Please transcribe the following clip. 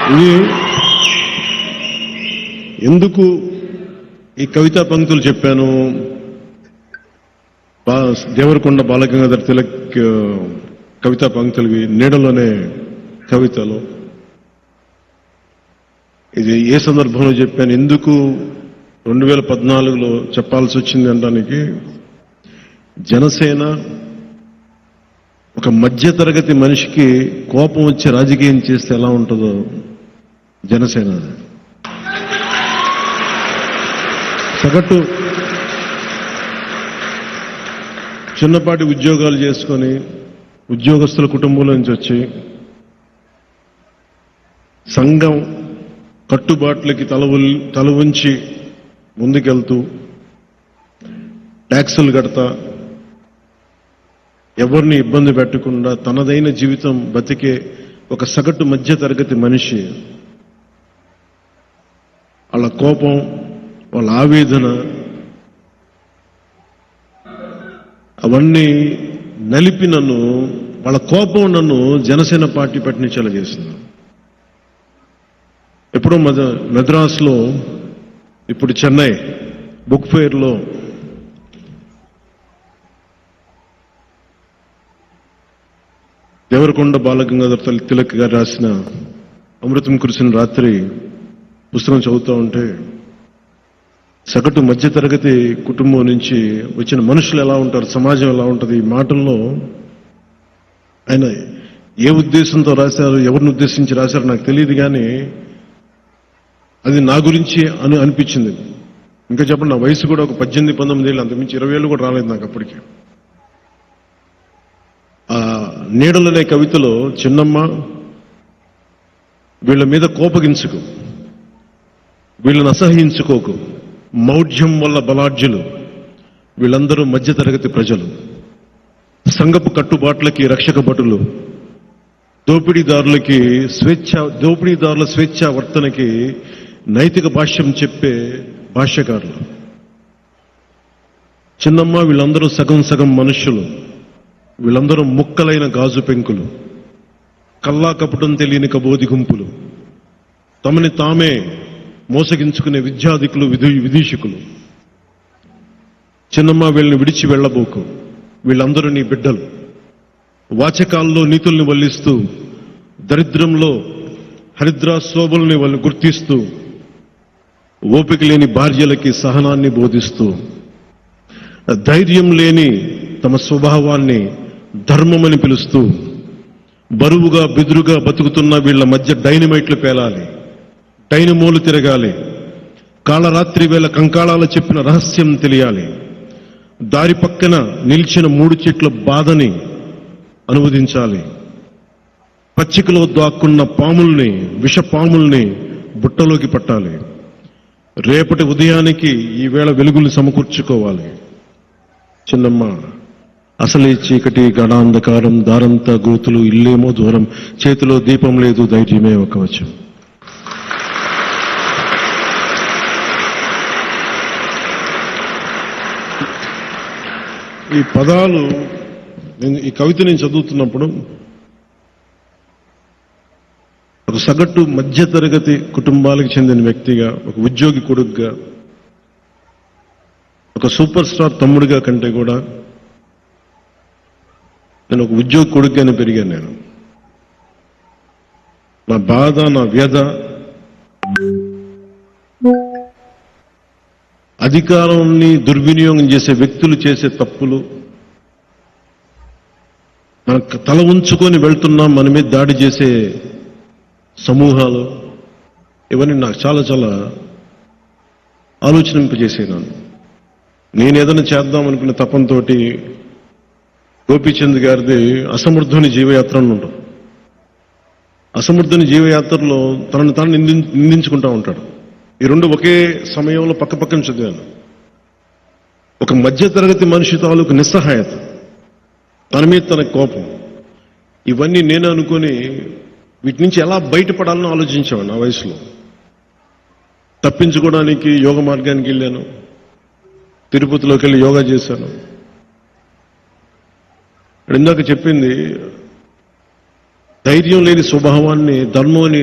ఇది ఎందుకు ఈ కవితా పంక్తులు చెప్పాను? దేవరకొండ బాలగంగాధర్ తిలక్ కవితా పంక్తులవి నీడలోనే కవితలు. ఇది ఏ సందర్భంలో చెప్పాను, ఎందుకు 2014లో చెప్పాల్సి వచ్చింది అనడానికి, జనసేన ఒక మధ్యతరగతి మనిషికి కోపం వచ్చి రాజకీయం చేస్తే ఎలా ఉంటుందో జనసేన సగటు చిన్నపాటి ఉద్యోగాలు చేసుకొని ఉద్యోగస్తుల కుటుంబంలో నుంచి వచ్చి సంఘం కట్టుబాట్లకి తల ఉంచి ముందుకెళ్తూ ట్యాక్సులు కడతా ఎవరిని ఇబ్బంది పెట్టకుండా తనదైన జీవితం బతికే ఒక సగటు మధ్య తరగతి మనిషి వాళ్ళ కోపం, వాళ్ళ ఆవేదన అవన్నీ నలిపి వాళ్ళ కోపం నన్ను జనసేన పార్టీ పట్టించేలా చేసింది. ఎప్పుడో మద్రాసులో, ఇప్పుడు చెన్నై బుక్ ఫెయిర్లో దేవరకొండ బాలగంగాధర్ తిలక్ గారు రాసిన అమృతం కురిసిన రాత్రి పుస్తకం చదువుతూ ఉంటే సగటు మధ్యతరగతి కుటుంబం నుంచి వచ్చిన మనుషులు ఎలా ఉంటారు, సమాజం ఎలా ఉంటుంది, ఈ మాటల్లో ఆయన ఏ ఉద్దేశంతో రాశారు, ఎవరిని ఉద్దేశించి రాశారు నాకు తెలియదు, కానీ అది నా గురించి అనిపించింది. ఇంకా చెప్పండి, నా వయసు కూడా ఒక 18-19 ఏళ్ళు, అంతకుమించి 20 ఏళ్ళు కూడా రాలేదు నాకు అప్పటికి. ఆ నీడలనే కవితలో చిన్నమ్మ వీళ్ళ మీద కోపగించుకు, వీళ్ళని అసహించుకోకు, మౌఢ్యం వల్ల బలాఢ్యులు వీళ్ళందరూ మధ్యతరగతి ప్రజలు, సంఘపు కట్టుబాట్లకి రక్షక భటులు, దోపిడీదారుల స్వేచ్ఛా వర్తనకి నైతిక భాష్యం చెప్పే భాష్యకారులు. చిన్నమ్మ వీళ్ళందరూ సగం మనుష్యులు, వీళ్ళందరూ ముక్కలైన గాజు పెంకులు, కల్లా కపటం తెలియని కబోది గుంపులు, తమని తామే మోసగించుకునే విద్యాధికులు, విదూషకులు. చిన్నమ్మ వీళ్ళని విడిచి వెళ్లబోకు, వీళ్ళందరూ నీ బిడ్డలు. వాచకాల్లో నీతుల్ని వల్లిస్తూ, దరిద్రంలో హరిద్రా శోభల్ని వాళ్ళు గుర్తిస్తూ, ఓపిక లేని భార్యలకి సహనాన్ని బోధిస్తూ, ధైర్యం లేని తమ స్వభావాన్ని ధర్మమని పిలుస్తూ, బరువుగా బెదురుగా బతుకుతున్న వీళ్ల మధ్య డైనమైట్లు పేలాలి, డైనమోలు తిరగాలి, కాళరాత్రి వేళ కంకాళాల చెప్పిన రహస్యం తెలియాలి, దారి పక్కన నిలిచిన 3 చెట్ల బాధని అనువదించాలి, పచ్చికలో దాక్కున్న పాముల్ని, విషపాముల్ని బుట్టలోకి పట్టాలి, రేపటి ఉదయానికి ఈవేళ వెలుగులు సమకూర్చుకోవాలి. చిన్నమ్మ అసలే చీకటి గడాంధకారం, దారంతా గోతులు, ఇల్లేమో దూరం, చేతిలో దీపం లేదు, ధైర్యమే ఒక కవచం. ఈ పదాలు ఈ కవిత నేను చదువుతున్నప్పుడు ఒక సగటు మధ్యతరగతి కుటుంబాలకు చెందిన వ్యక్తిగా, ఒక ఉద్యోగి కొడుకుగా, ఒక సూపర్ స్టార్ తమ్ముడిగా కంటే కూడా నేను ఒక ఉద్యోగి కొడుకుగానే పెరిగాను. నేను నా బాధ, నా వ్యధ, అధికారాన్ని దుర్వినియోగం చేసే వ్యక్తులు చేసే తప్పులు, మనకు తల ఉంచుకొని వెళ్తున్నాం, మన మీద దాడి చేసే సమూహాలు, ఇవన్నీ నాకు చాలా ఆలోచనింపజేసేనాను. నేను ఏదైనా చేద్దాం అనుకునే తపంతో గోపీచంద్ గారిది అసమర్థుని జీవయాత్ర అని ఉంటుంది. అసమర్థుని జీవయాత్రలో తనను తాను నిందించుకుంటా ఉంటాడు. ఈ రెండు ఒకే సమయంలో పక్కపక్కన చదివాను. ఒక మధ్యతరగతి మనిషి తాలూకు నిస్సహాయత, తన మీద తన కోపం, ఇవన్నీ నేను అనుకుని వీటి నుంచి ఎలా బయటపడాలని ఆలోచించాను. నా వయసులో తప్పించుకోవడానికి యోగ మార్గానికి వెళ్ళాను, తిరుపతిలోకి వెళ్ళి యోగా చేశాను. ఇందాక చెప్పింది ధైర్యం లేని స్వభావాన్ని ధర్మం అని